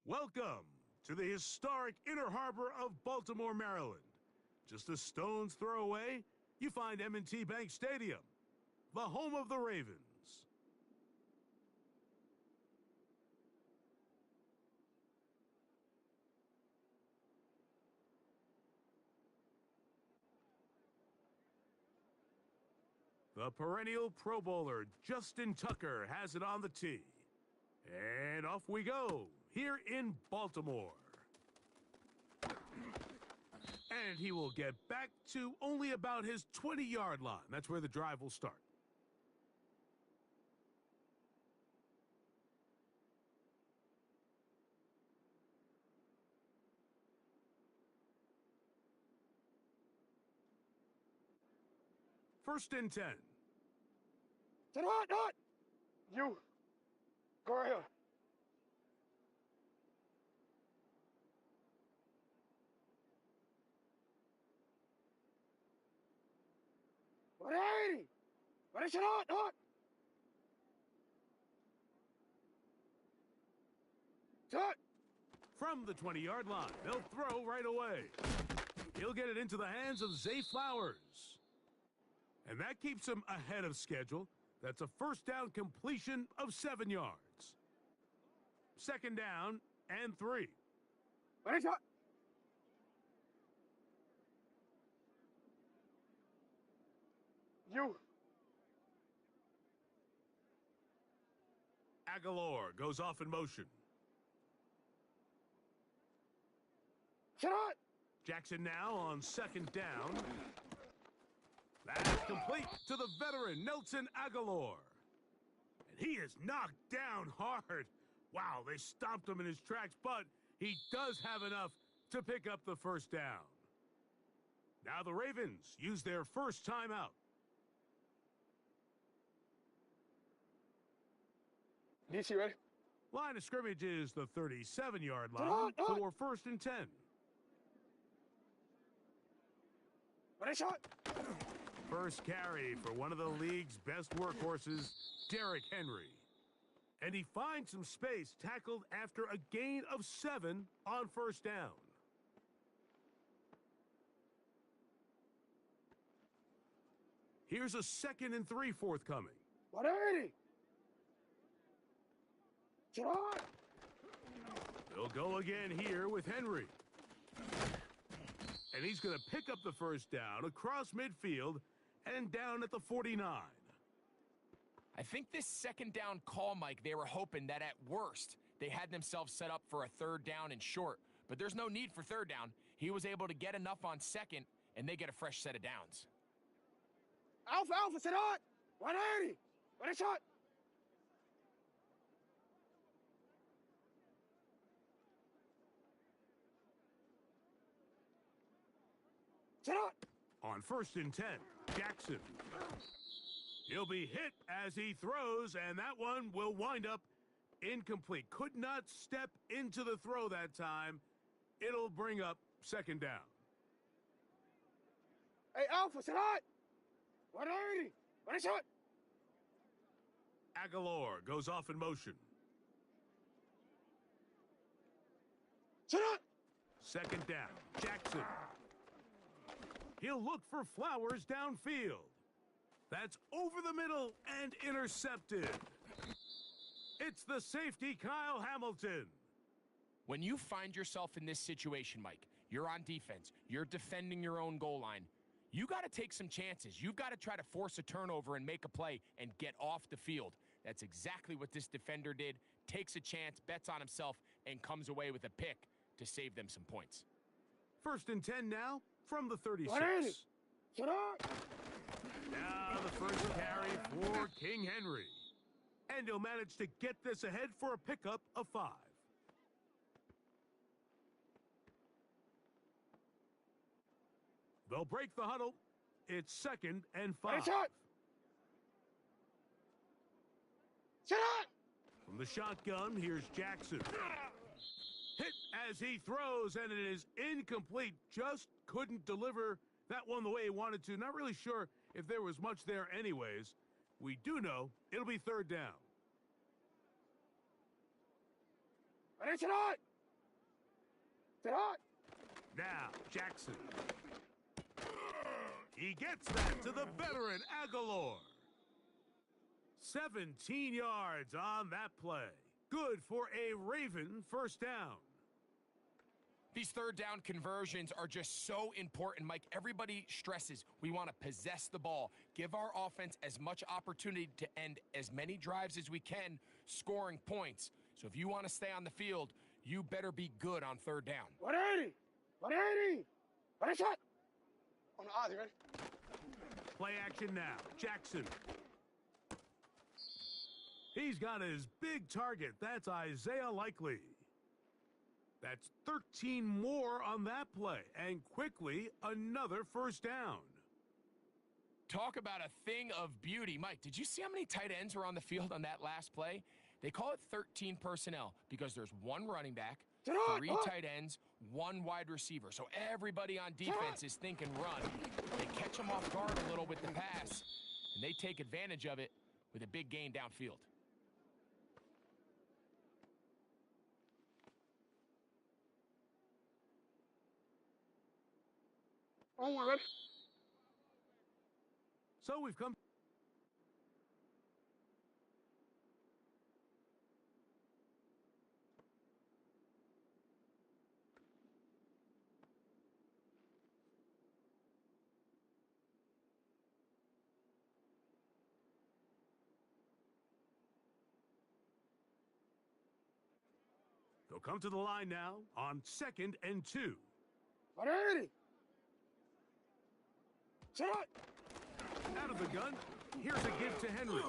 Welcome to the historic Inner Harbor of Baltimore, Maryland. Just a stone's throw away, you find M&T Bank Stadium, the home of the Ravens. The perennial Pro Bowler Justin Tucker has it on the tee. And off we go, here in Baltimore. And he will get back to only about his 20-yard line. That's where the drive will start. First and 10. Not! You! Go right here. What is it not? Shot! From the 20-yard line, they'll throw right away. He'll get it into the hands of Zay Flowers. And that keeps him ahead of schedule. That's a first down completion of 7 yards. Second down and 3. What is it? You! Aguilar goes off in motion. Shot! Jackson now on second down. That's complete to the veteran, Nelson Aguilar. And he is knocked down hard. Wow, they stopped him in his tracks, but he does have enough to pick up the first down. Now the Ravens use their first timeout. DC ready? Line of scrimmage is the 37-yard line for first and 10. What is shot? First carry for one of the league's best workhorses, Derrick Henry. And he finds some space, tackled after a gain of 7 on first down. Here's a 2nd and 3 forthcoming. 180! Shot! They'll go again here with Henry. And he's going to pick up the first down across midfield and down at the 49. I think this second down call, Mike, they were hoping that at worst they had themselves set up for a third down and short. But there's no need for third down. He was able to get enough on second, and they get a fresh set of downs. Alpha, set on! 180! What is shot? Set on! On first and 10, Jackson. He'll be hit as he throws, and that one will wind up incomplete. Could not step into the throw that time. It'll bring up second down. Hey, Alpha, set on! 180! What is shot? Aguilar goes off in motion. Set on! Second down, Jackson. He'll look for Flowers downfield. That's over the middle and intercepted. It's the safety, Kyle Hamilton. When you find yourself in this situation, Mike, you're on defense, you're defending your own goal line, you got to take some chances. You've got to try to force a turnover and make a play and get off the field. That's exactly what this defender did. Takes a chance, bets on himself, and comes away with a pick to save them some points. First and 10 now from the 36. Shut up! Now the first carry for King Henry. And he'll manage to get this ahead for a pickup of 5. They'll break the huddle. It's 2nd and 5. Shot! Shut up! From the shotgun, here's Jackson. Hit as he throws, and it is incomplete. Just couldn't deliver that one the way he wanted to. Not really sure if there was much there anyways. We do know it'll be third down. What is it on? Sit hot. Now, Jackson. He gets that to the veteran Aguilar. 17 yards on that play. Good for a Raven first down. These third down conversions are just so important, Mike. Everybody stresses we want to possess the ball, give our offense as much opportunity to end as many drives as we can, scoring points. So if you want to stay on the field, you better be good on third down. 180. 180. Ready, shot. On the odds, you ready? Play action now. Jackson. He's got his big target. That's Isaiah Likely. That's 13 more on that play. And quickly, another first down. Talk about a thing of beauty. Mike, did you see how many tight ends were on the field on that last play? They call it 13 personnel because there's one running back, 3 tight ends, 1 wide receiver. So everybody on defense is thinking run. They catch them off guard a little with the pass, and they take advantage of it with a big gain downfield. On one, ready? So we've come. They'll come to the line now on 2nd and 2. 180. Sit hot. Out of the gun, here's a give to Henry.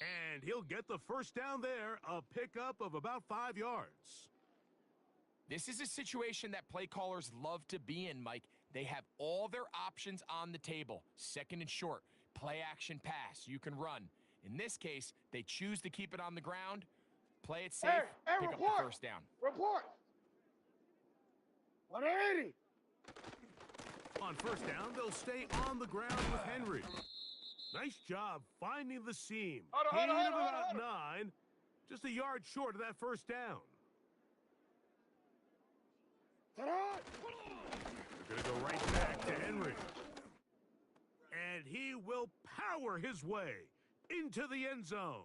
And he'll get the first down there, a pickup of about 5 yards. This is a situation that play callers love to be in, Mike. They have all their options on the table. 2nd and short, play action pass, you can run. In this case, they choose to keep it on the ground, play it safe, pick up the first down. Report. 180. On first down, they'll stay on the ground with Henry. Nice job finding the seam. Gain of about 9, just a yard short of that first down. Sit hot. They're going to go right back to Henry. And he will power his way into the end zone.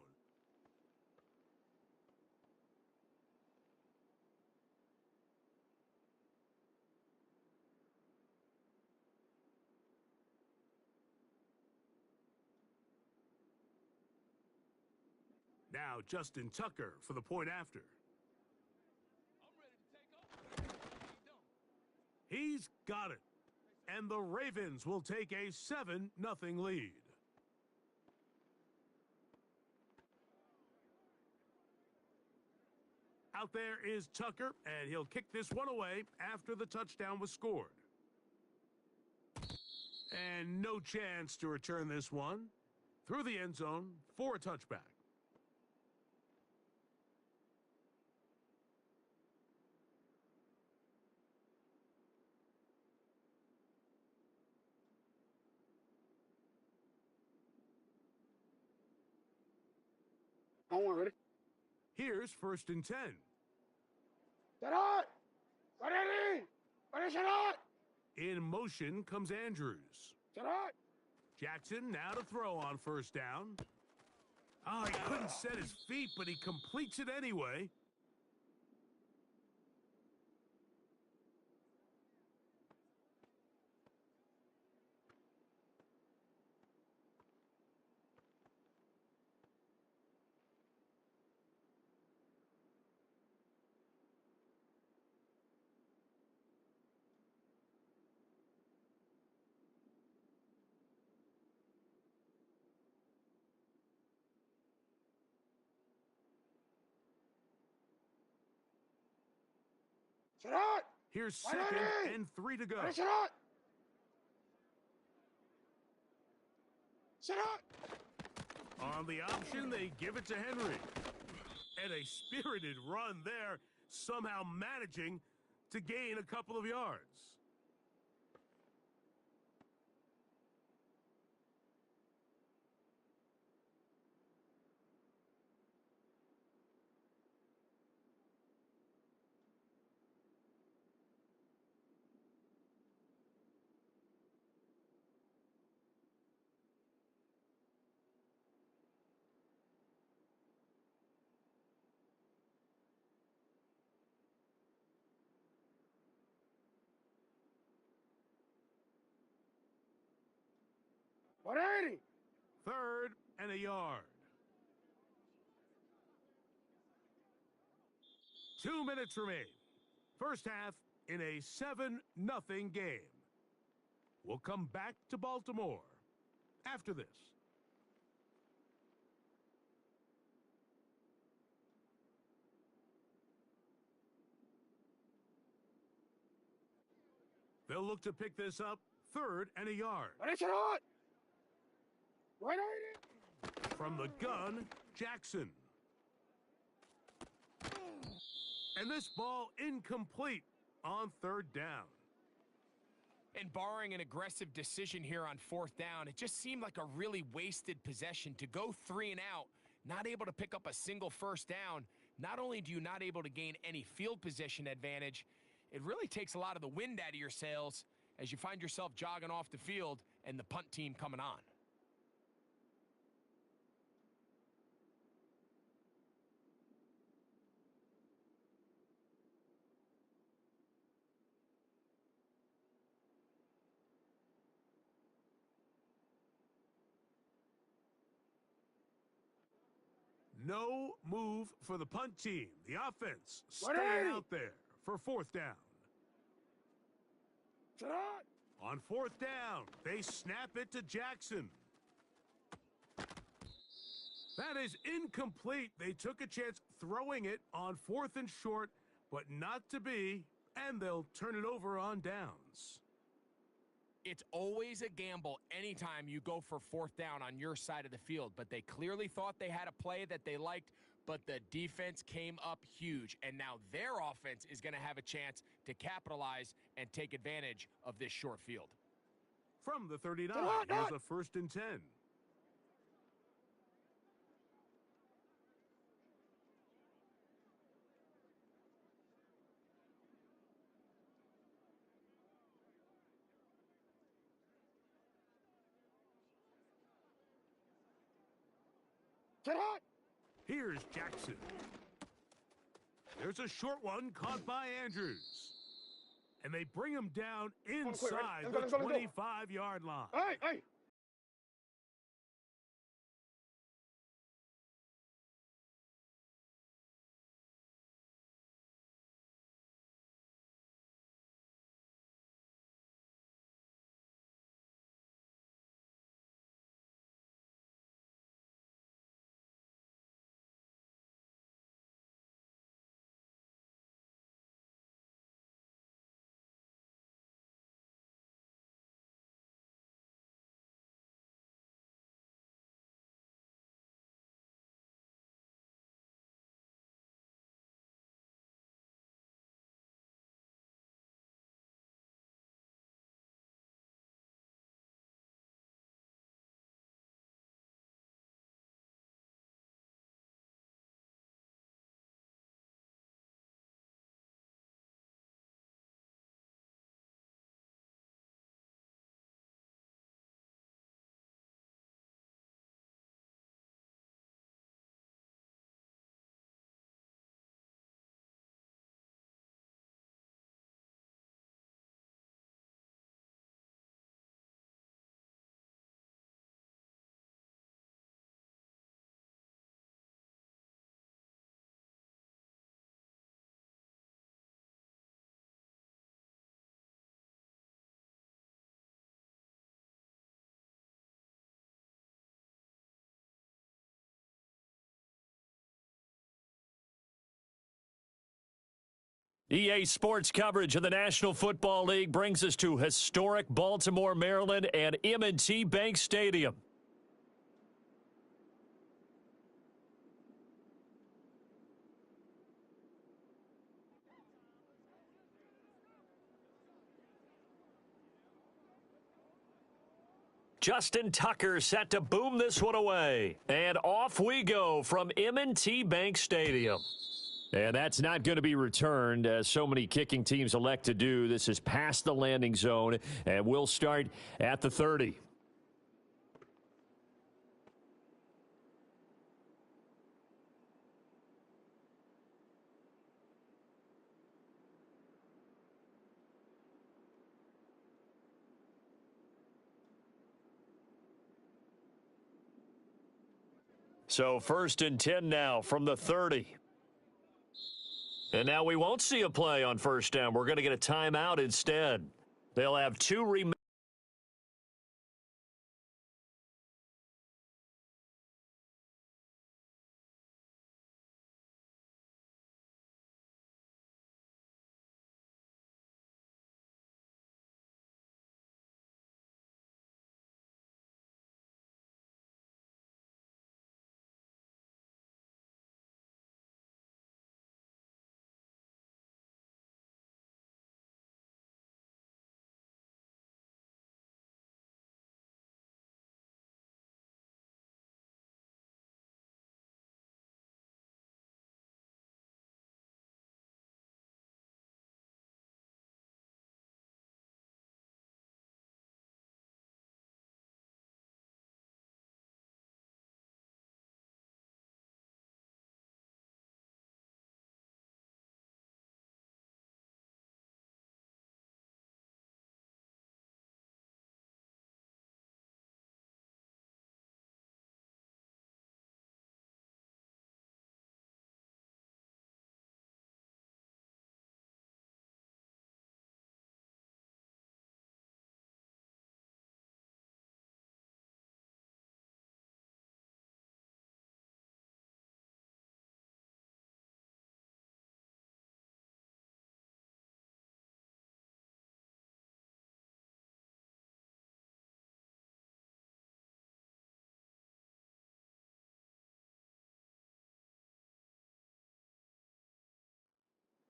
Now Justin Tucker for the point after. He's got it. And the Ravens will take a 7-0 lead. Out there is Tucker, and he'll kick this one away after the touchdown was scored. And no chance to return this one through the end zone for a touchback. On one, ready? Here's 1st and 10. Sit hot. 180. Ready, sit hot. In motion comes Andrews. Sit hot. Jackson now to throw on first down. Oh, he couldn't set his feet, but he completes it anyway. Sit hot. Here's 2nd and 3 to go. Ready, sit hot. Sit hot. On the option, they give it to Henry. And a spirited run there, somehow managing to gain a couple of yards. 180. 3rd and a yard. 2 minutes remain. First half in a 7-0 game. We'll come back to Baltimore after this. They'll look to pick this up 3rd and a yard. Derecha hot. 180. From the gun, Jackson. And this ball incomplete on 3rd down. And barring an aggressive decision here on 4th down, it just seemed like a really wasted possession to go 3 and out, not able to pick up a single first down. Not only do you not able to gain any field position advantage, it really takes a lot of the wind out of your sails as you find yourself jogging off the field and the punt team coming on. No move for the punt team. The offense staying 180. out there for 4th down. Sit hot. On 4th down, they snap it to Jackson. That is incomplete. They took a chance throwing it on 4th and short, but not to be, and they'll turn it over on downs. It's always a gamble anytime you go for 4th down on your side of the field, but they clearly thought they had a play that they liked, but the defense came up huge, and now their offense is going to have a chance to capitalize and take advantage of this short field. From the 39, hot. here's a 1st and 10. Sit hot. Here's Jackson. There's a short one caught by Andrews. And they bring him down inside Let's the go. 25-yard line. Hey. EA Sports coverage of the National Football League brings us to historic Baltimore, Maryland, and M&T Bank Stadium. Justin Tucker set to boom this one away. And off we go from M&T Bank Stadium. And that's not going to be returned, as so many kicking teams elect to do. This is past the landing zone, and we'll start at the 30. So 1st and 10 now from the 30. And now we won't see a play on 1st down. We're going to get a timeout instead. They'll have 2 remaining.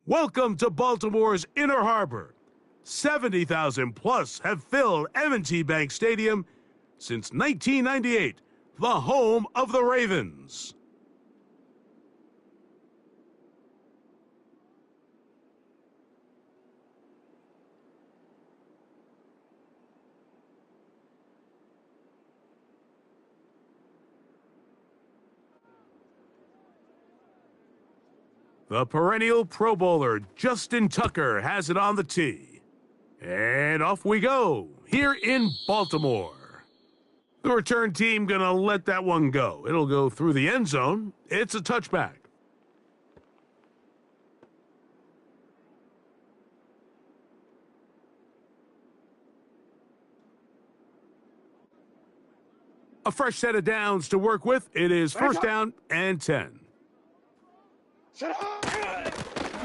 Welcome to Baltimore's Inner Harbor. 70,000 plus have filled M&T Bank Stadium since 1998, the home of the Ravens. The perennial Pro Bowler Justin Tucker has it on the tee. And off we go, here in Baltimore. The return team gonna let that one go. It'll go through the end zone. It's a touchback. A fresh set of downs to work with. It is 1st down and 10.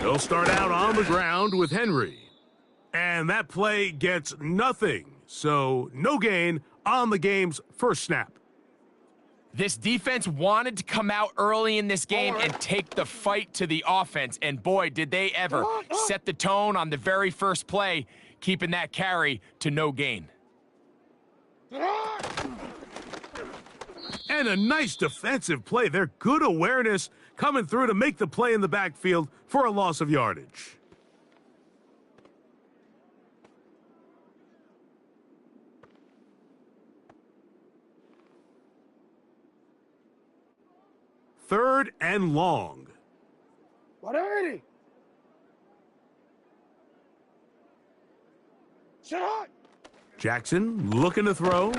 They'll start out on the ground with Henry. And that play gets nothing. So no gain on the game's first snap. This defense wanted to come out early in this game and take the fight to the offense. And boy, did they ever set the tone on the very first play, keeping that carry to no gain. And a nice defensive play. They're good awareness coming through to make the play in the backfield for a loss of yardage. Third and long. 180. Jackson looking to throw.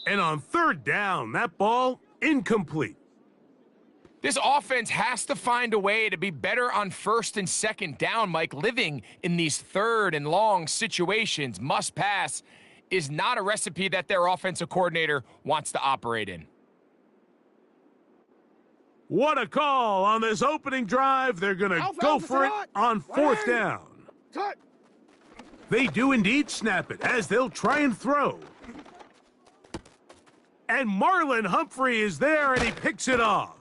And on 3rd down, that ball incomplete. This offense has to find a way to be better on 1st and 2nd down, Mike. Living in these 3rd and long situations, must pass, is not a recipe that their offensive coordinator wants to operate in. What a call on this opening drive. They're going to go for it on 4th down. Cut. They do indeed snap it as they'll try and throw. And Marlon Humphrey is there, and he picks it off.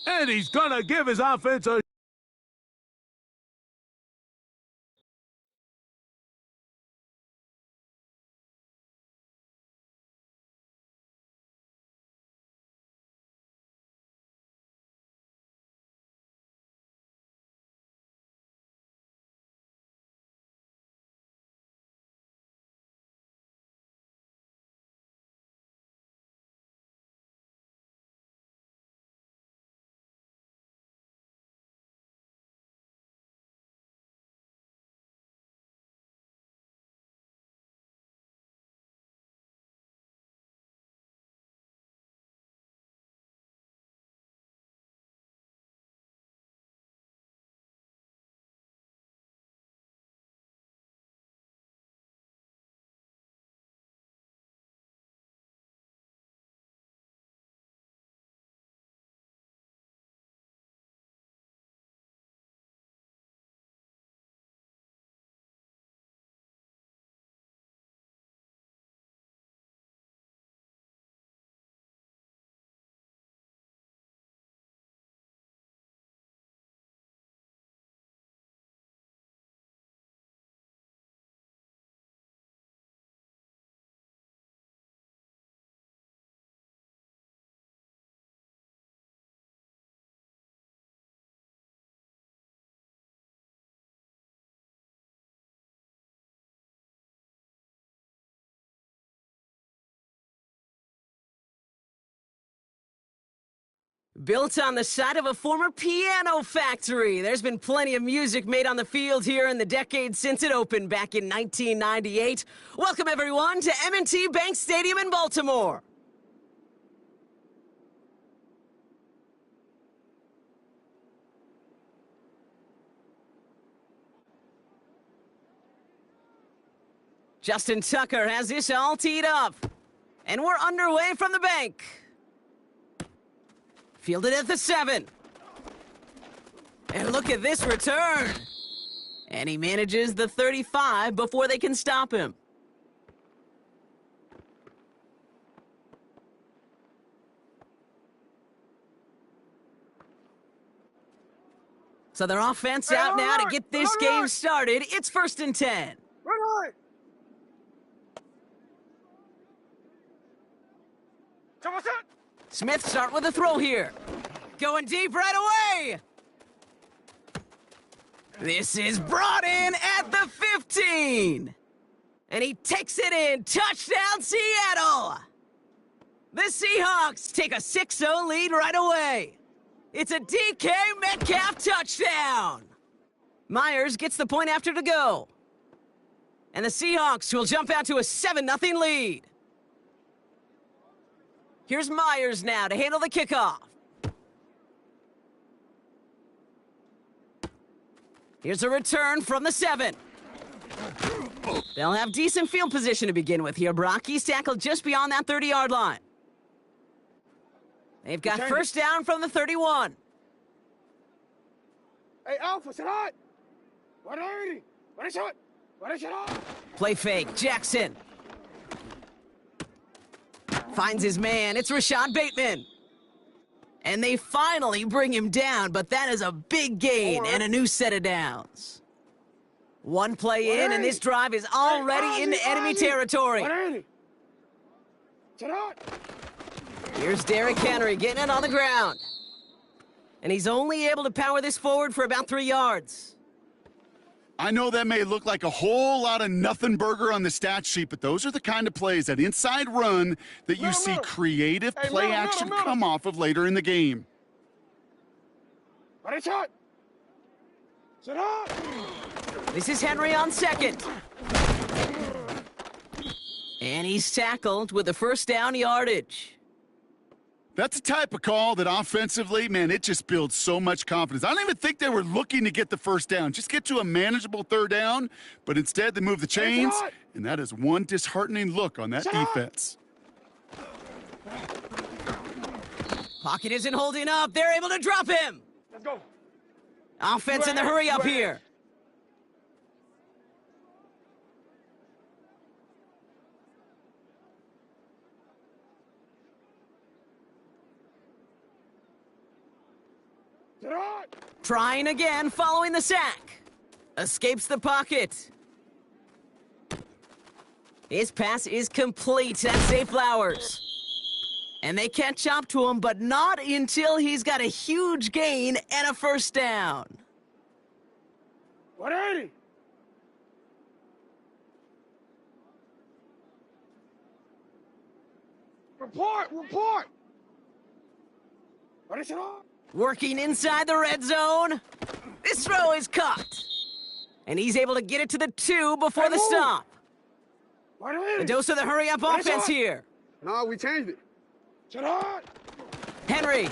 And he's going to give his offense a Built on the site of a former piano factory, there's been plenty of music made on the field here in the decade since it opened back in 1998. Welcome, everyone, to M&T Bank Stadium in Baltimore. Justin Tucker has this all teed up. And we're underway from the bank. Fielded at the 7. And look at this return. And he manages the 35 before they can stop him. So their offense out now to get this game started. It's 1st and 10. Run. Smith start with a throw here. Going deep right away. This is brought in at the 15. And he takes it in. Touchdown, Seattle. The Seahawks take a 6-0 lead right away. It's a DK Metcalf touchdown. Myers gets the point after to go. And the Seahawks will jump out to a 7-0 lead. Here's Myers now to handle the kickoff. Here's a return from the 7. They'll have decent field position to begin with here, Brock. He's tackled just beyond that 30-yard line. They've got first down from the 31. Hey, Alpha, sit hot. 180. What a shot. What a shot. Play fake. Jackson. Finds his man. It's Rashad Bateman. And they finally bring him down, but that is a big gain and a new set of downs. One play in, and this drive is already into enemy territory. Here's Derrick Henry getting it on the ground. And he's only able to power this forward for about 3 yards. I know that may look like a whole lot of nothing burger on the stat sheet, but those are the kind of plays, that inside run, that you see creative play action come off of later in the game. This is Henry on 2nd. And he's tackled with the first down yardage. That's a type of call that offensively, man, it just builds so much confidence. I don't even think they were looking to get the first down. Just get to a manageable 3rd down, but instead they move the chains, and that is one disheartening look on that defense. Pocket isn't holding up. They're able to drop him. Let's go. Offense in the hurry up here. Trying again following the sack. Escapes the pocket. His pass is complete. That's Zay Flowers. And they catch up to him, but not until he's got a huge gain and a first down. 180. Report. What is it on? Working inside the red zone. This throw is caught. And he's able to get it to the 2 before the stop. A dose of the hurry-up offense here. No, we changed it. Shut up. Henry.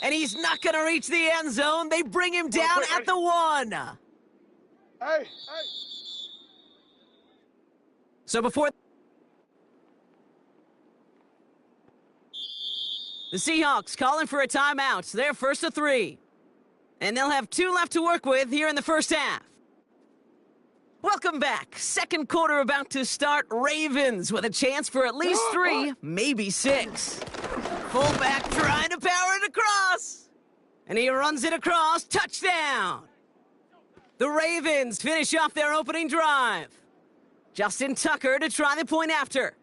And he's not going to reach the end zone. They bring him down at the 1. Hey. So before... The Seahawks calling for a timeout. They're 1st and 3. And they'll have 2 left to work with here in the first half. Welcome back. Second quarter about to start. Ravens with a chance for at least 3, maybe 6. Fullback trying to power it across. And he runs it across. Touchdown. The Ravens finish off their opening drive. Justin Tucker to try the point after.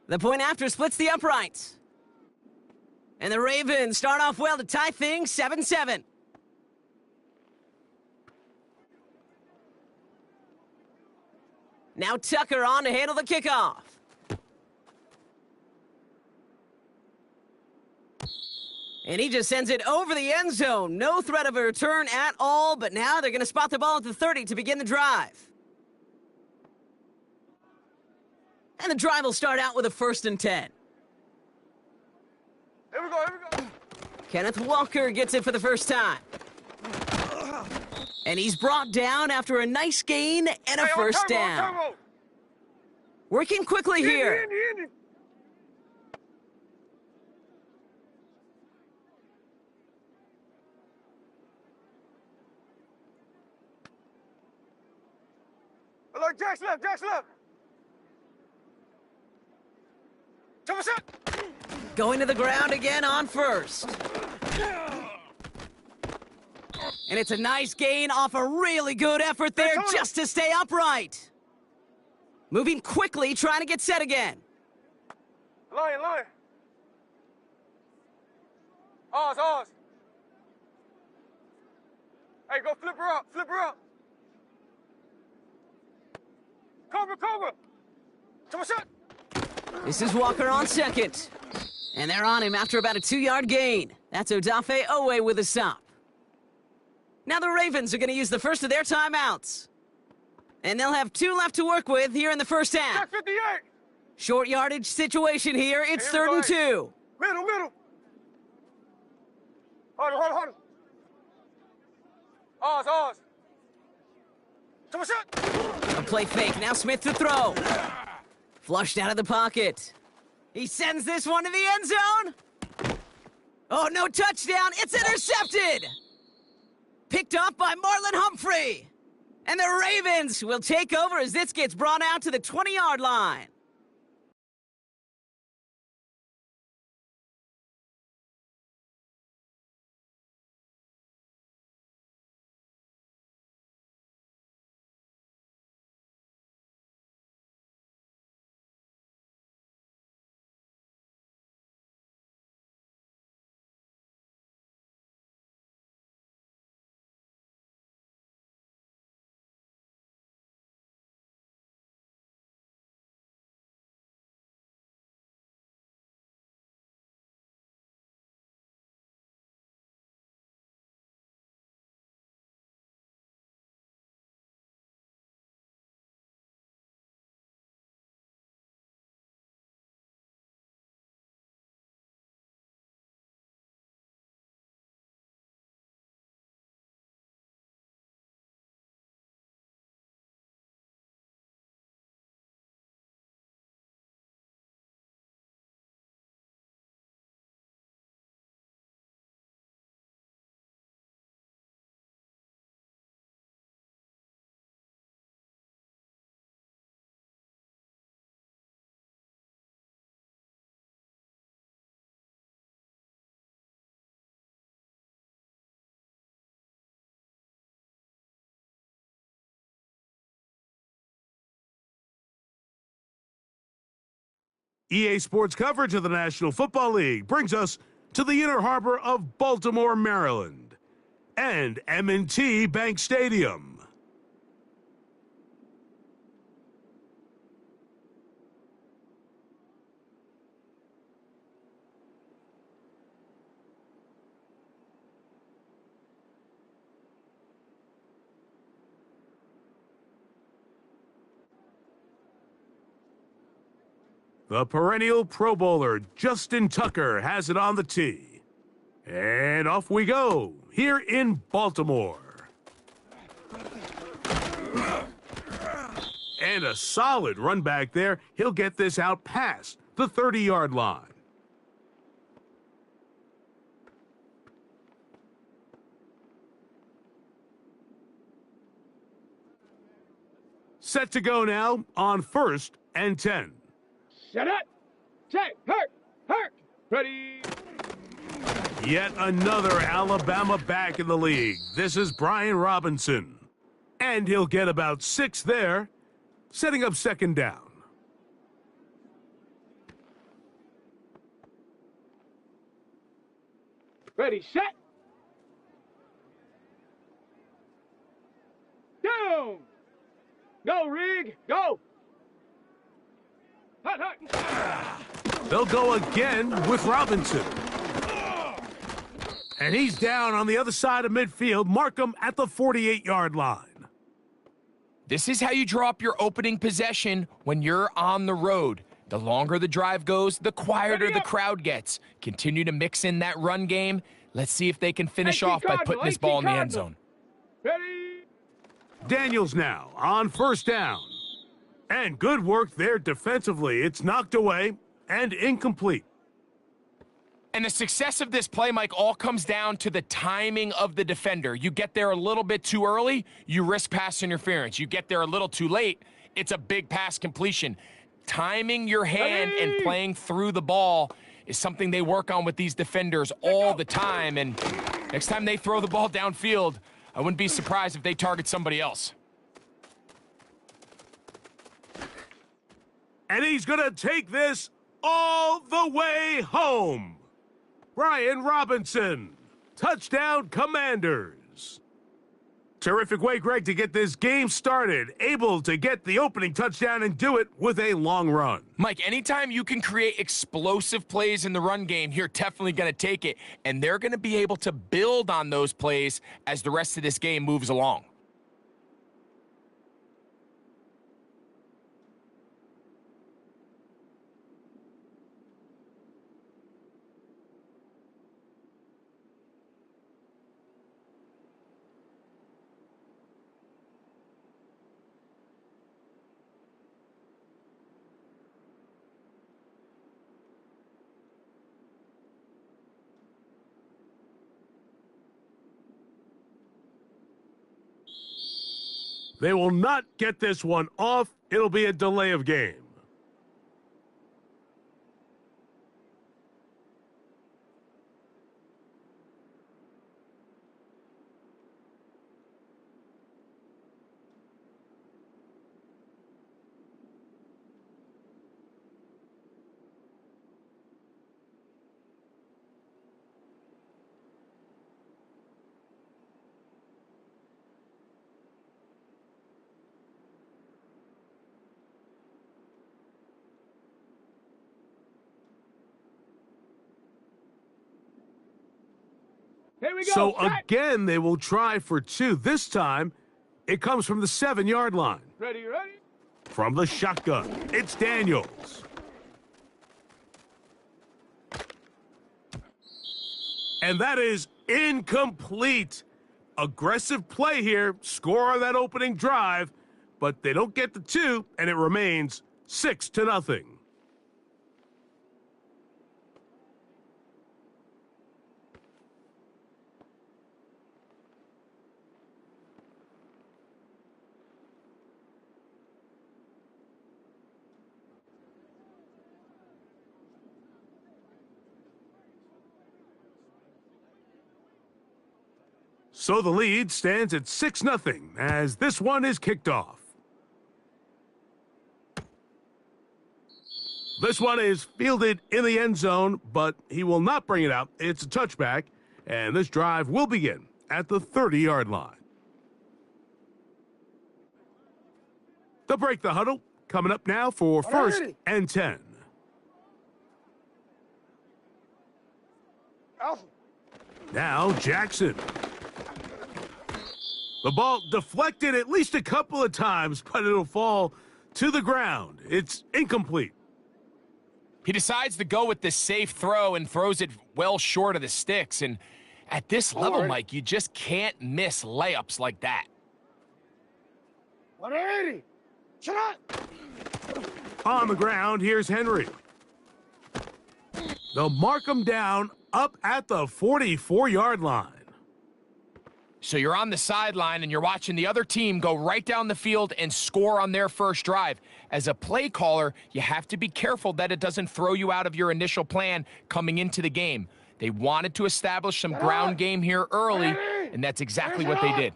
The point after splits the uprights. And the Ravens start off well to tie things 7-7. Now Tucker on to handle the kickoff. And he just sends it over the end zone. No threat of a return at all, but now they're going to spot the ball at the 30 to begin the drive. And the drive will start out with a 1st and 10. Here we go. Kenneth Walker gets it for the first time. And he's brought down after a nice gain and a first down. Working quickly here. Look, Jack's left. Going to the ground again on 1st. And it's a nice gain off a really good effort there just to stay upright. Moving quickly, trying to get set again. Line. Ours. Hey, go flip her up. Cover. Come on, shot. This is Walker on 2nd. And they're on him after about a 2-yard gain. That's Odafe Owe with a stop. Now the Ravens are going to use the first of their timeouts. And they'll have 2 left to work with here in the first half. 58. Short yardage situation here. It's 3rd and 2. Middle. Hold on. Ours. Come on, shot. A play fake. Now Smith to throw. Flushed out of the pocket. He sends this one to the end zone. Oh, no touchdown. It's intercepted. Picked off by Marlon Humphrey. And the Ravens will take over as this gets brought out to the 20-yard line. EA Sports coverage of the National Football League brings us to the Inner Harbor of Baltimore, Maryland, and M&T Bank Stadium. The perennial Pro Bowler, Justin Tucker, has it on the tee. And off we go, here in Baltimore. And a solid run back there. He'll get this out past the 30-yard line. Set to go now on 1st and 10. Shut up. Check. Hurt. Ready. Yet another Alabama back in the league. This is Brian Robinson. And he'll get about 6 there, setting up 2nd down. Ready, set. Down. Go, Rig. Go. Hut. They'll go again with Robinson. And he's down on the other side of midfield. Mark him at the 48-yard line. This is how you draw up your opening possession when you're on the road. The longer the drive goes, the quieter the crowd gets. Continue to mix in that run game. Let's see if they can finish off by putting this ball in the end zone. Ready? Daniels now on first down. And good work there defensively. It's knocked away and incomplete. And the success of this play, Mike, all comes down to the timing of the defender. You get there a little bit too early, you risk pass interference. You get there a little too late, it's a big pass completion. Timing your hand and playing through the ball is something they work on with these defenders all the time. And next time they throw the ball downfield, I wouldn't be surprised if they target somebody else. And he's going to take this all the way home. Brian Robinson, touchdown Commanders. Terrific way, Greg, to get this game started. Able to get the opening touchdown and do it with a long run. Mike, anytime you can create explosive plays in the run game, you're definitely going to take it. And they're going to be able to build on those plays as the rest of this game moves along. They will not get this one off. It'll be a delay of game. Here we go. So Cut. again, they will try for two. This time, it comes from the 7-yard line. Ready? From the shotgun, it's Daniels. And that is incomplete. Aggressive play here, score on that opening drive, but they don't get the two, and it remains 6-0. So the lead stands at 6-0 as this one is kicked off. This one is fielded in the end zone, but he will not bring it out. It's a touchback, and this drive will begin at the 30-yard line. They'll break the huddle. Coming up now for first and 10. Alpha. Now Jackson. The ball deflected at least a couple of times, but it'll fall to the ground. It's incomplete. He decides to go with the safe throw and throws it well short of the sticks. And at this level, Mike, you just can't miss layups like that. 180. Shut up. On the ground, here's Henry. They'll mark him down up at the 44-yard line. So you're on the sideline and you're watching the other team go right down the field and score on their first drive. As a play caller, you have to be careful that it doesn't throw you out of your initial plan coming into the game. They wanted to establish some ground game here early, and that's exactly what they did.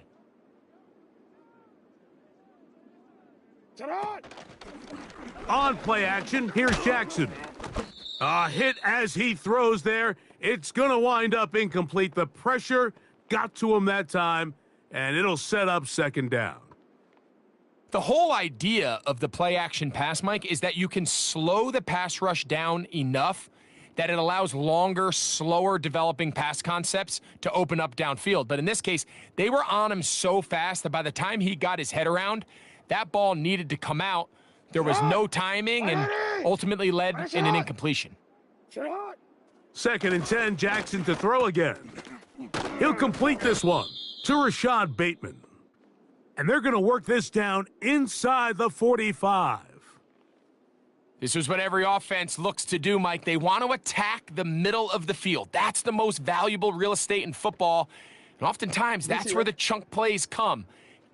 On play action, here's Jackson. A hit as he throws there. It's going to wind up incomplete. The pressure got to him that time, and it'll set up second down. The whole idea of the play action pass, Mike, is that you can slow the pass rush down enough that it allows longer, slower developing pass concepts to open up downfield. But in this case, they were on him so fast that by the time he got his head around, that ball needed to come out. There was no timing and ultimately led in an incompletion. 2nd and 10, Jackson to throw again. He'll complete this one to Rashad Bateman. And they're going to work this down inside the 45. This is what every offense looks to do, Mike. They want to attack the middle of the field. That's the most valuable real estate in football. And oftentimes, that's where the chunk plays come.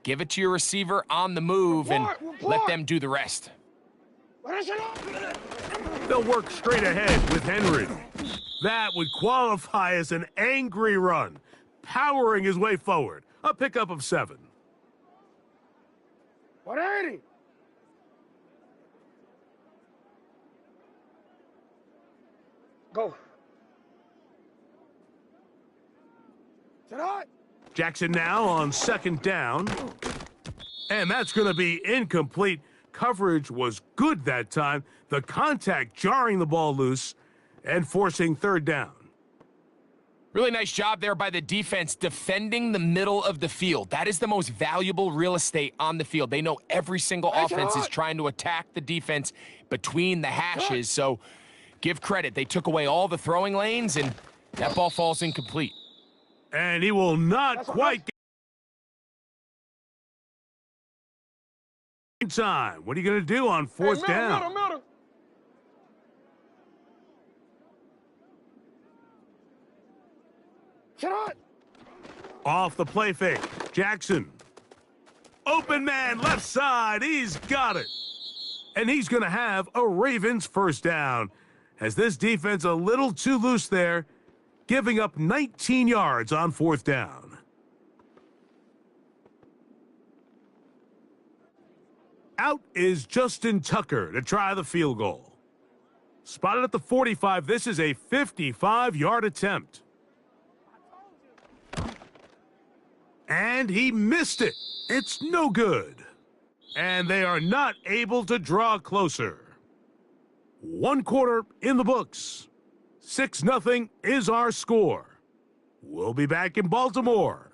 Give it to your receiver on the move and let them do the rest. They'll work straight ahead with Henry. That would qualify as an angry run, powering his way forward. A pickup of 7. 180. Go. Sit hot. Jackson now on 2nd down. And that's going to be incomplete. Coverage was good that time. The contact jarring the ball loose and forcing 3rd down. Really nice job there by the defense defending the middle of the field. That is the most valuable real estate on the field. They know every single offense is trying to attack the defense between the hashes. So give credit. They took away all the throwing lanes, and that ball falls incomplete. And he will not quite get time. What are you going to do on 4th down? Middle. Sit hot. Off the play fake. Jackson. Open man, left side. He's got it. And he's going to have a Ravens 1st down. As this defense a little too loose there, giving up 19 yards on 4th down. Out is Justin Tucker to try the field goal. Spotted at the 45. This is a 55-yard attempt. And he missed it. It's no good. And they are not able to draw closer. 1 quarter in the books. 6-0 is our score. We'll be back in Baltimore.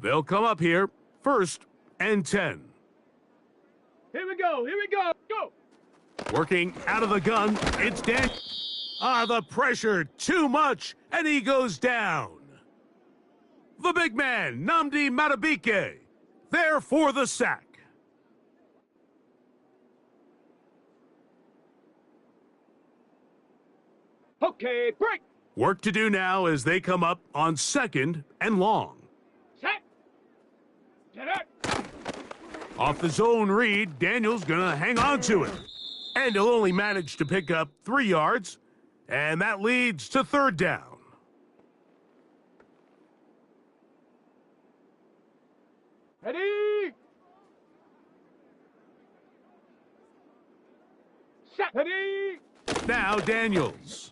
They'll come up here, 1st and 10. Here we go. Go. Working out of the gun, it's Dan. The pressure, too much, and he goes down. The big man, Nnamdi Madubuike, there for the sack. Okay, break. Work to do now as they come up on 2nd and long. Set. Get up. Off the zone read, Daniel's gonna hang on to it. And he'll only manage to pick up 3 yards, and that leads to 3rd down. Ready. Set. Ready. Now Daniels.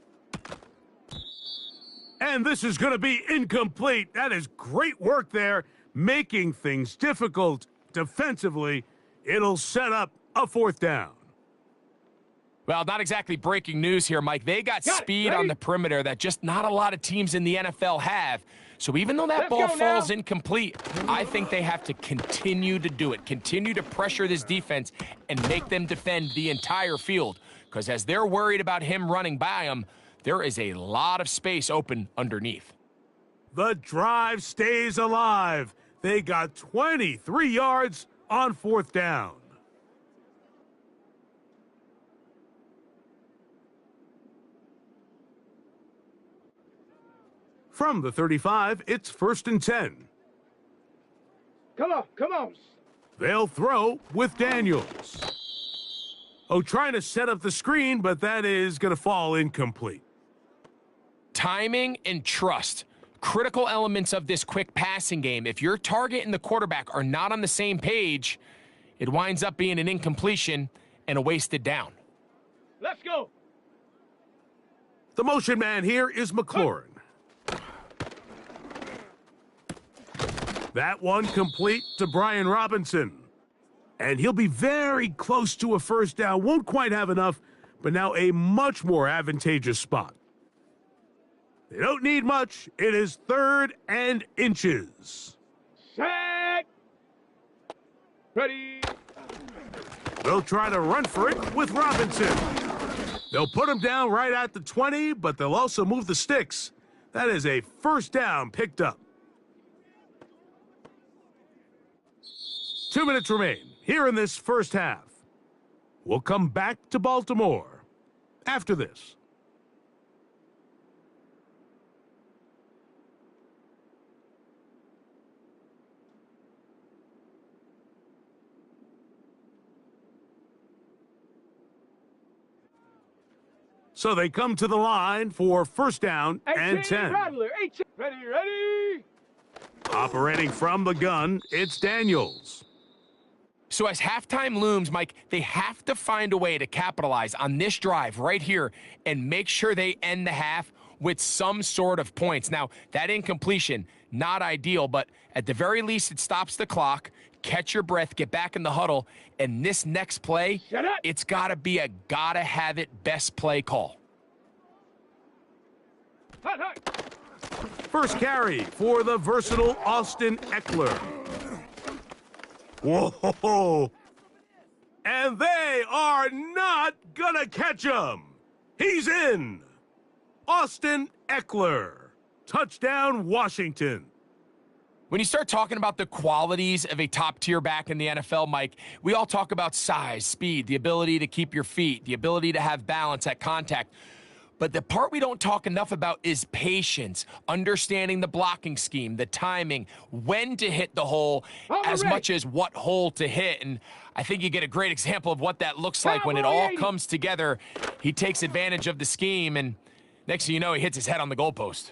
And this is going to be incomplete. That is great work there, making things difficult defensively. It'll set up a 4th down. Well, not exactly breaking news here, Mike. They got speed on the perimeter that just not a lot of teams in the NFL have. So even though that ball falls incomplete, I think they have to continue to do it, continue to pressure this defense and make them defend the entire field. Because as they're worried about him running by them, there is a lot of space open underneath. The drive stays alive. They got 23 yards on 4th down. From the 35, it's 1st and 10. Come on, come on. They'll throw with Daniels. Oh, trying to set up the screen, but that is going to fall incomplete. Timing and trust. Critical elements of this quick passing game. If your target and the quarterback are not on the same page, it winds up being an incompletion and a wasted down. Let's go. The motion man here is McLaurin. That one complete to Brian Robinson. And he'll be very close to a first down. Won't quite have enough, but now a much more advantageous spot. They don't need much. It is 3rd and inches. Set. Ready. They'll try to run for it with Robinson. They'll put him down right at the 20, but they'll also move the sticks. That is a first down picked up. 2 minutes remain here in this first half. We'll come back to Baltimore after this. So they come to the line for first down and 10. Rattler, 18. Ready. Operating from the gun, it's Daniels. So as halftime looms, Mike, they have to find a way to capitalize on this drive right here and make sure they end the half with some sort of points. Now, that incompletion, not ideal, but at the very least, it stops the clock. Catch your breath, get back in the huddle, and this next play, it's got to be a gotta-have-it best play call. First carry for the versatile Austin Eckler. Whoa! And they are not gonna catch him. He's in. Austin Eckler. Touchdown, Washington. When you start talking about the qualities of a top-tier back in the NFL, Mike, we all talk about size, speed, the ability to keep your feet, the ability to have balance at contact. But the part we don't talk enough about is patience, understanding the blocking scheme, the timing, when to hit the hole, as much as what hole to hit. And I think you get a great example of what that looks like when it all comes together. He takes advantage of the scheme, and next thing you know, he hits his head on the goalpost.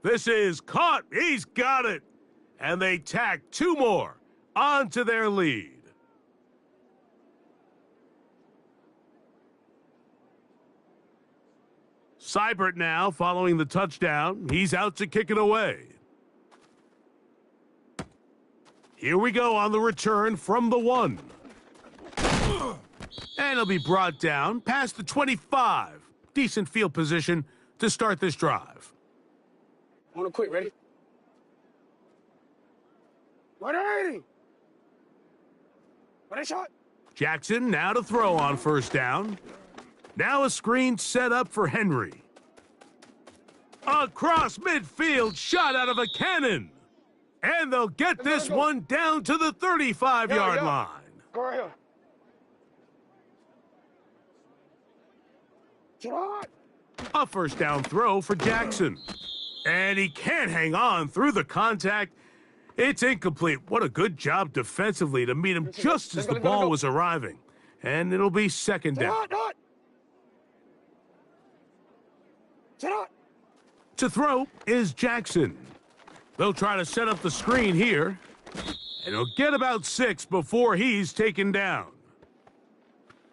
This is caught. He's got it. And they tack 2 more onto their lead. Seibert now following the touchdown. He's out to kick it away. Here we go on the return from the 1. And he'll be brought down past the 25. Decent field position to start this drive. On a quick, ready? 180. Ready, shot. Jackson now to throw on first down. Now a screen set up for Henry. Across midfield, shot out of a cannon. And they'll get this one down to the 35-yard line. Go right here. Shot. A first down throw for Jackson. And he can't hang on through the contact. It's incomplete. What a good job defensively to meet him just as the ball was arriving. And it'll be second down. To throw is Jackson. They'll try to set up the screen here. And he'll get about 6 before he's taken down.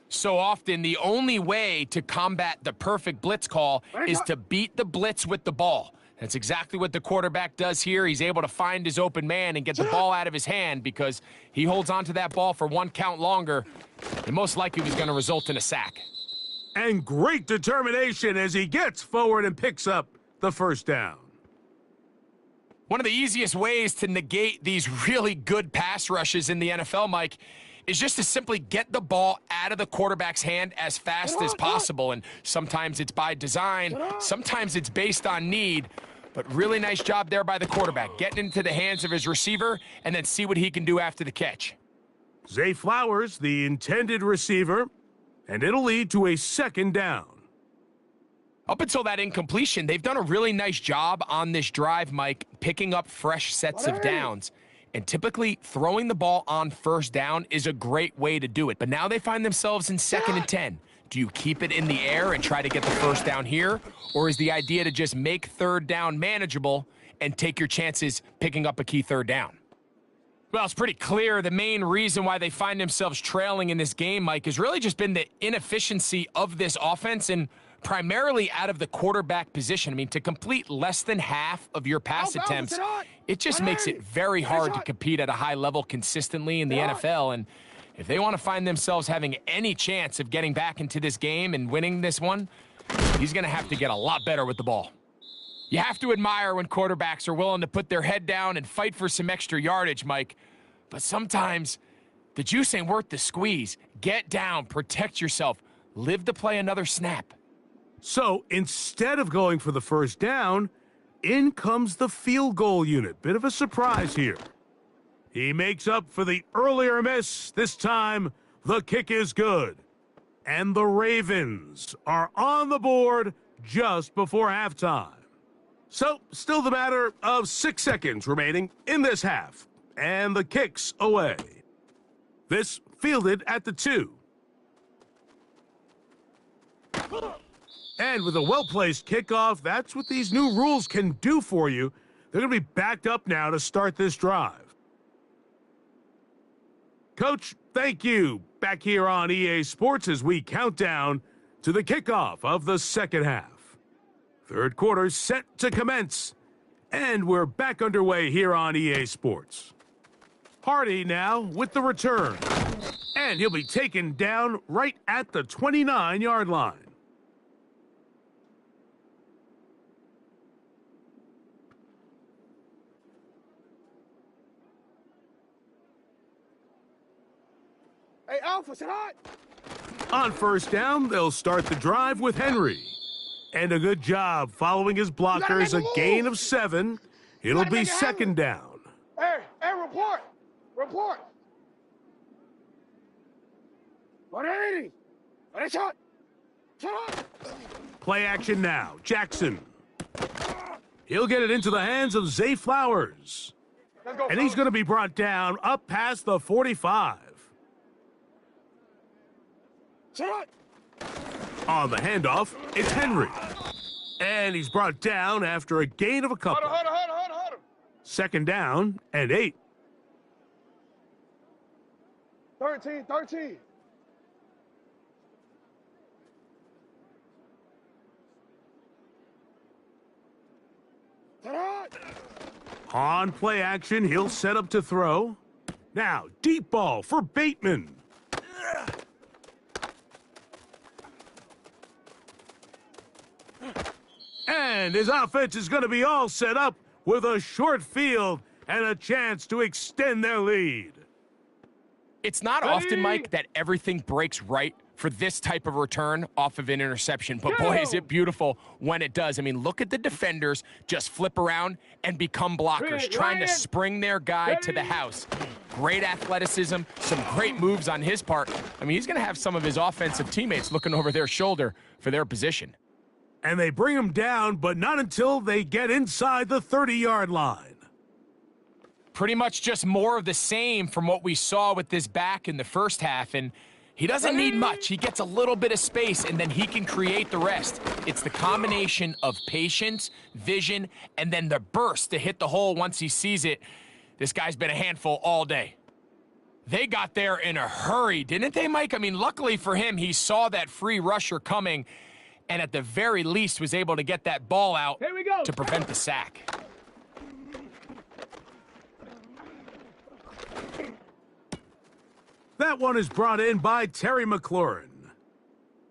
So often, the only way to combat the perfect blitz call is to beat the blitz with the ball. That's exactly what the quarterback does here. He's able to find his open man and get the ball out of his hand because he holds on to that ball for 1 count longer. And most likely was going to result in a sack. And great determination as he gets forward and picks up the first down. One of the easiest ways to negate these really good pass rushes in the NFL, Mike, is just to simply get the ball out of the quarterback's hand as fast as possible. And sometimes it's by design, sometimes it's based on need. But really nice job there by the quarterback, getting into the hands of his receiver and then see what he can do after the catch. Zay Flowers, the intended receiver, and it'll lead to a second down. Up until that incompletion, they've done a really nice job on this drive, Mike, picking up fresh sets of downs. And typically, throwing the ball on first down is a great way to do it. But now they find themselves in 2nd and 10. Do you keep it in the air and try to get the first down here? Or is the idea to just make 3rd down manageable and take your chances picking up a key 3rd down? Well, it's pretty clear the main reason why they find themselves trailing in this game, Mike, has really just been the inefficiency of this offense and primarily out of the quarterback position. I mean, to complete less than half of your pass attempts, it just makes it very hard to compete at a high level consistently in the NFL. And if they want to find themselves having any chance of getting back into this game and winning this one, he's going to have to get a lot better with the ball. You have to admire when quarterbacks are willing to put their head down and fight for some extra yardage, Mike. But sometimes the juice ain't worth the squeeze. Get down, protect yourself, live to play another snap. So instead of going for the first down, in comes the field goal unit. Bit of a surprise here. He makes up for the earlier miss. This time, the kick is good. And the Ravens are on the board just before halftime. So, still the matter of 6 seconds remaining in this half. And the kick's away. This fielded at the 2. And with a well-placed kickoff, that's what these new rules can do for you. They're going to be backed up now to start this drive. Coach, thank you. Back here on EA Sports as we count down to the kickoff of the second half. Third quarter set to commence. And we're back underway here on EA Sports. Hardy now with the return. And he'll be taken down right at the 29-yard line. Hey, Alpha, sit hot. On first down, they'll start the drive with Henry. And a good job following his blockers, a gain of 7. It'll be second down. Hey, report. Report. 180. Ready, shot. Shot. Play action now. Jackson. He'll get it into the hands of Zay Flowers. Let's go, And he's going to be brought down up past the 45. Shot. On the handoff, it's Henry. And he's brought down after a gain of a couple. Hold on. Second down and 8. 13. On play action, he'll set up to throw. Now, deep ball for Bateman. And his offense is going to be all set up with a short field and a chance to extend their lead. It's not often, Mike, that everything breaks right for this type of return off of an interception. But boy, is it beautiful when it does. I mean, look at the defenders just flip around and become blockers, trying to spring their guy to the house. Great athleticism, some great moves on his part. I mean, he's going to have some of his offensive teammates looking over their shoulder for their position. And they bring him down, but not until they get inside the 30-yard line. Pretty much just more of the same from what we saw with this back in the first half. And he doesn't need much. He gets a little bit of space, and then he can create the rest. It's the combination of patience, vision, and then the burst to hit the hole once he sees it. This guy's been a handful all day. They got there in a hurry, didn't they, Mike? I mean, luckily for him, he saw that free rusher coming, and at the very least was able to get that ball out to prevent the sack. That one is brought in by Terry McLaurin.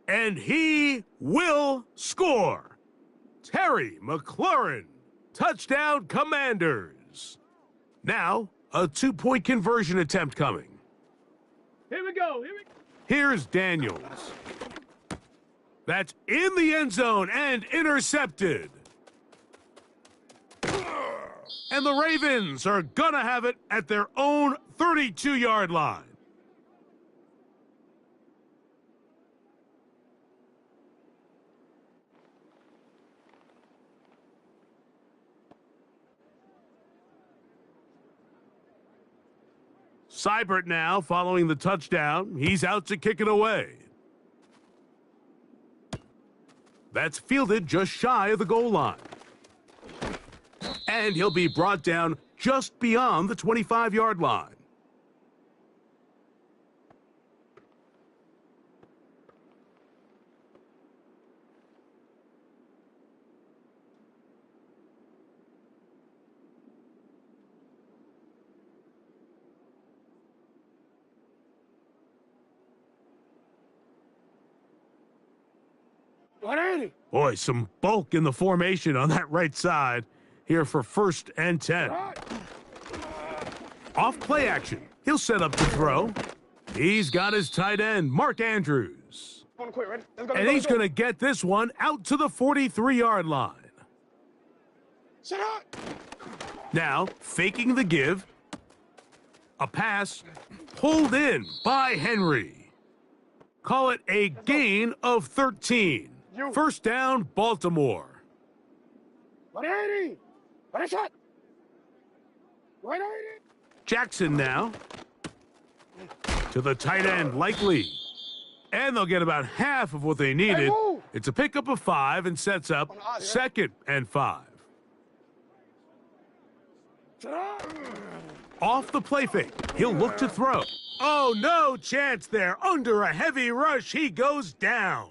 And he will score. Terry McLaurin, touchdown Commanders. Now, a 2-point conversion attempt coming. Here we go. Here's Daniels. That's in the end zone and intercepted. And the Ravens are going to have it at their own 32-yard line. Seibert now following the touchdown. He's out to kick it away. That's fielded just shy of the goal line. And he'll be brought down just beyond the 25-yard line. Boy, some bulk in the formation on that right side here for 1st and 10. Off play action. He'll set up to throw. He's got his tight end, Mark Andrews. And he's going to get this one out to the 43-yard line. Now, faking the give. A pass pulled in by Henry. Call it a gain of 13. 1st down, Baltimore. Jackson now. To the tight end, Likely. And they'll get about half of what they needed. It's a pickup of 5 and sets up 2nd and 5. Off the play fake. He'll look to throw. Oh, no chance there. Under a heavy rush, he goes down.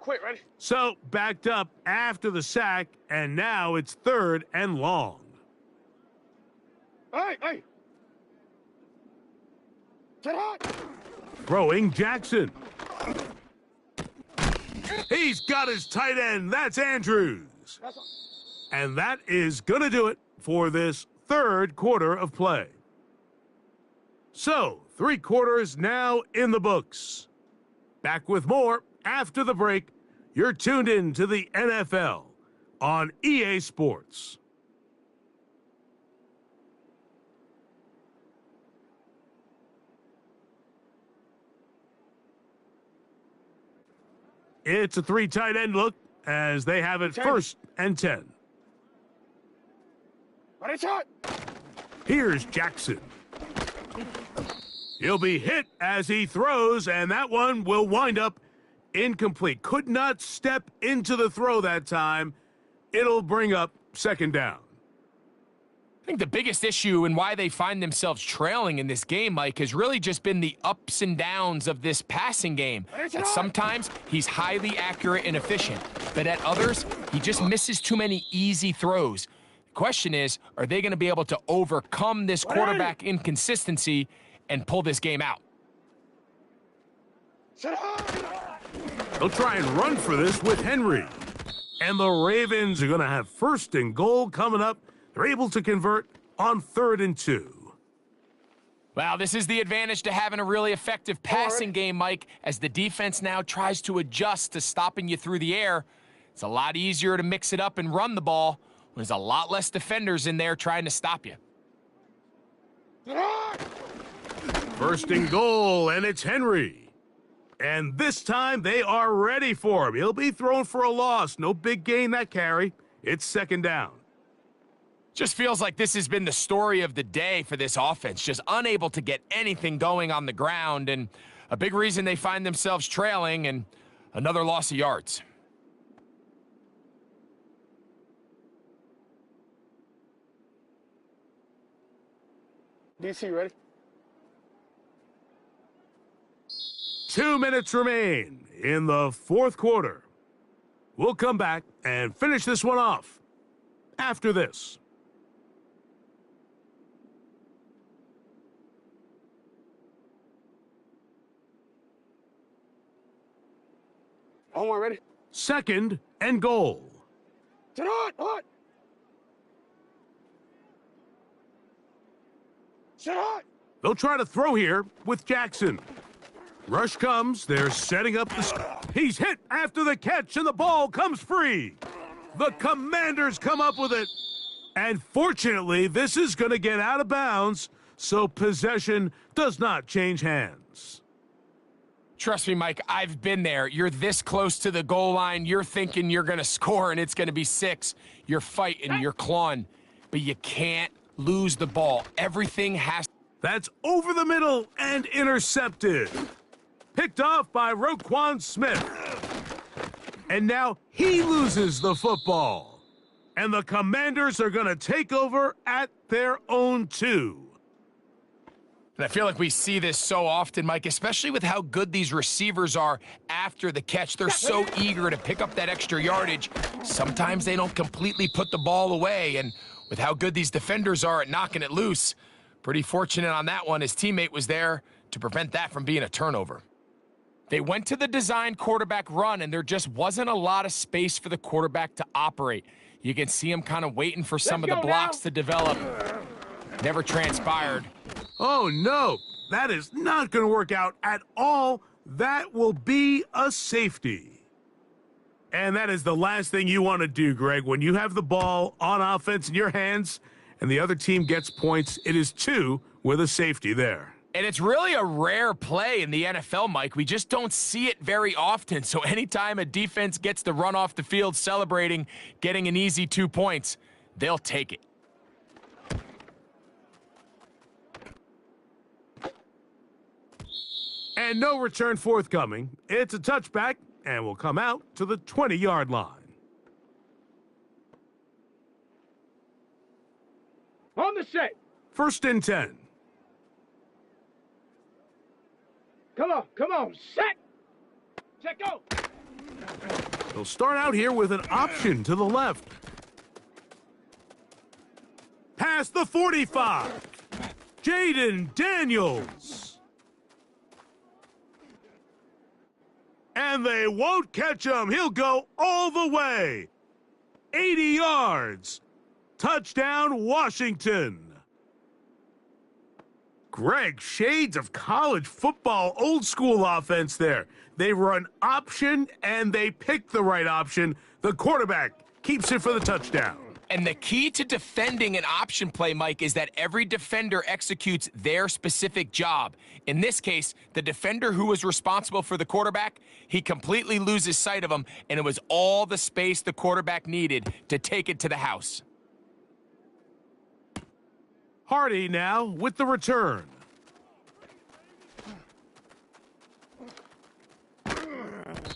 Ready? So, backed up after the sack, and now it's 3rd and long. Hey! Throwing Jackson. He's got his tight end. That's Andrews. And that is going to do it for this 3rd quarter of play. So, 3 quarters now in the books. Back with more after the break. You're tuned in to the NFL on EA Sports. It's a 3 tight end look as they have it 1st and 10. Here's Jackson. He'll be hit as he throws, and that one will wind up incomplete. Could not step into the throw that time. It'll bring up 2nd down. I think the biggest issue and why they find themselves trailing in this game, Mike, has really just been the ups and downs of this passing game. At sometimes, he's highly accurate and efficient, but at others, he just misses too many easy throws. The question is, are they going to be able to overcome this quarterback inconsistency and pull this game out? They'll try and run for this with Henry. And the Ravens are going to have 1st and goal coming up. They're able to convert on 3rd and 2. Well, this is the advantage to having a really effective passing game, Mike, as the defense now tries to adjust to stopping you through the air. It's a lot easier to mix it up and run the ball when there's a lot less defenders in there trying to stop you. 1st and goal, and it's Henry. And this time they are ready for him. He'll be thrown for a loss. No big gain that carry. It's 2nd down. Just feels like this has been the story of the day for this offense, just unable to get anything going on the ground, and a big reason they find themselves trailing and another loss of yards. DC, ready? 2 minutes remain in the 4th quarter. We'll come back and finish this one off after this. On one, ready? 2nd and goal. Hot. Set hot. They'll try to throw here with Jackson. Rush comes. They're setting up the... He's hit after the catch, and the ball comes free. The Commanders come up with it. And fortunately, this is going to get out of bounds, so possession does not change hands. Trust me, Mike, I've been there. You're this close to the goal line. You're thinking you're going to score and it's going to be 6. You're fighting, you're clawing, but you can't lose the ball. Everything has. That's over the middle and intercepted. Picked off by Roquan Smith. And now he loses the football. And the Commanders are going to take over at their own 2. And I feel like we see this so often, Mike, especially with how good these receivers are after the catch. They're so eager to pick up that extra yardage. Sometimes they don't completely put the ball away. And with how good these defenders are at knocking it loose, pretty fortunate on that one. His teammate was there to prevent that from being a turnover. They went to the design quarterback run, and there just wasn't a lot of space for the quarterback to operate. You can see him kind of waiting for some of the blocks to develop. Never transpired. Oh, no. That is not going to work out at all. That will be a safety. And that is the last thing you want to do, Greg. When you have the ball on offense in your hands and the other team gets points, it is 2 with a safety there. And it's really a rare play in the NFL, Mike. We just don't see it very often. So anytime a defense gets the run off the field celebrating, getting an easy 2 points, they'll take it. And no return forthcoming. It's a touchback and will come out to the 20-yard line. On the set. 1st and 10. Come on. Set. Set, go. They'll start out here with an option to the left. Past the 45. Jaden Daniels. And they won't catch him. He'll go all the way. 80 yards. Touchdown, Washington. Greg, shades of college football, old school offense there. They run option, and they pick the right option. The quarterback keeps it for the touchdown. And the key to defending an option play, Mike, is that every defender executes their specific job. In this case, the defender who was responsible for the quarterback, he completely loses sight of him, and it was all the space the quarterback needed to take it to the house. Hardy now with the return.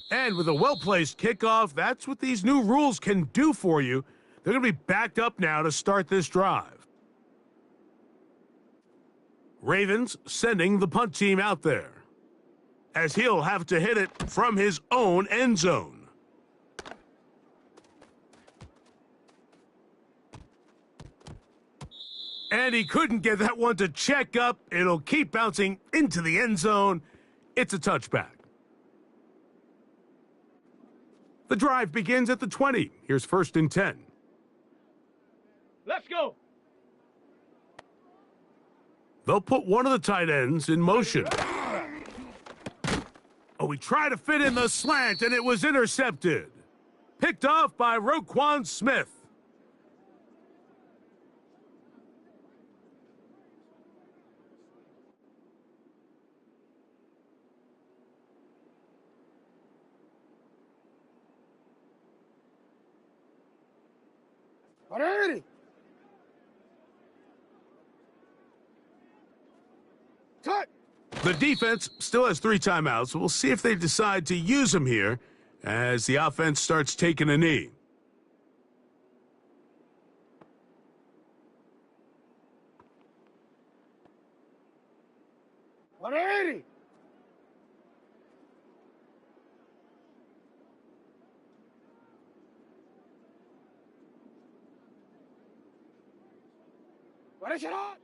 And with a well-placed kickoff, that's what these new rules can do for you. They're going to be backed up now to start this drive. Ravens sending the punt team out there, as he'll have to hit it from his own end zone. And he couldn't get that one to check up. It'll keep bouncing into the end zone. It's a touchback. The drive begins at the 20. Here's 1st and 10. Let's go. They'll put one of the tight ends in motion. Oh, he tried to fit in the slant, and it was intercepted. Picked off by Roquan Smith. Ready. Cut. The defense still has 3 timeouts. We'll see if they decide to use them here as the offense starts taking a knee. Ready. Ready, shot.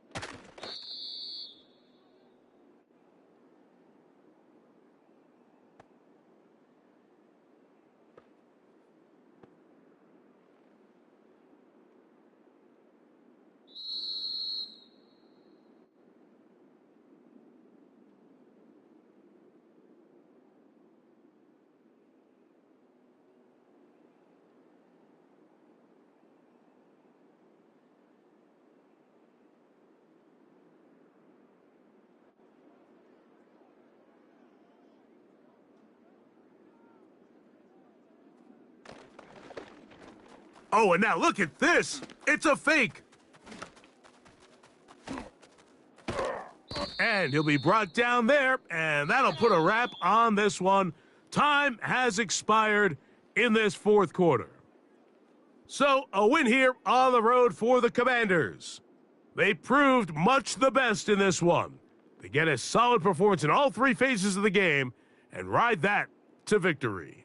Oh, and now look at this. It's a fake. And he'll be brought down there, and that'll put a wrap on this one. Time has expired in this fourth quarter. So, a win here on the road for the Commanders. They proved much the best in this one. They get a solid performance in all three phases of the game and ride that to victory.